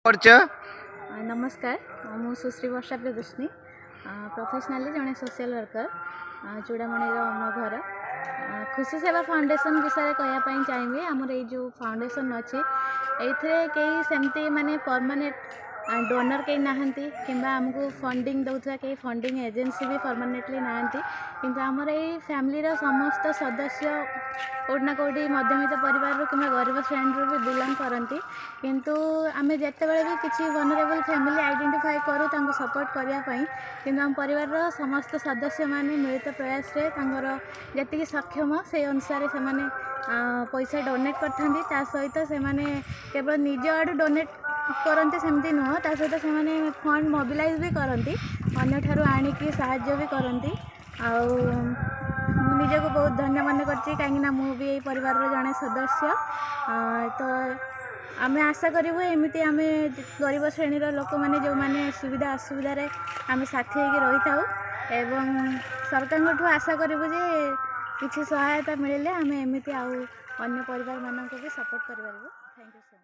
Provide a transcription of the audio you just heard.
नमस्कार मु सुश्री वर्षा प्रियदर्शिनी प्रोफेशनली जड़े सोशल वर्कर चूड़ामणि मो घर खुशी सेवा फाउंडेशन विषय कहवाई चाहिए आमर ये जो फाउंडेशन अच्छे ये कई सेमती माने परमानेंट डोनर कहीं नहांती किंबा आमको फंडिंग दौथा कई फंडिंग एजेंसी भी परमानेंटली नहांती किंतु आमर ये फैमिली समस्त सदस्य कोटना कोटी मध्यमित परिवार कि गरीब श्रेणी भी बिलंग करती किंतु आमे जिते बड़े भी किसी वनरेबल फैमिली आइडेंटिफाई करूँ सपोर्ट करने किंतु आम परिवार समस्त सदस्य माने मिलित प्रयास जी सक्षम से अनुसार से माने पैसा डोनेट करता सहित से केवल निज आड़ डोनेट करते सेमती नुह ता सहित से फंड मोबिलाइज भी करती अन्यठार आणिकी साहाय्य भी करती निजक बहुत धन्य मन करती कहीं मु भी परिवार जड़े सदस्य तो आम आशा करूँ एमती आम गरीब श्रेणी लोक मैंने जो मैंने सुविधा असुविधा आम साथी रही था एवं सरकार आशा करूँ जे किसी सहायता मिले आम एमती अन्य परिवार मानक भी सपोर्ट कर। Thank you so much.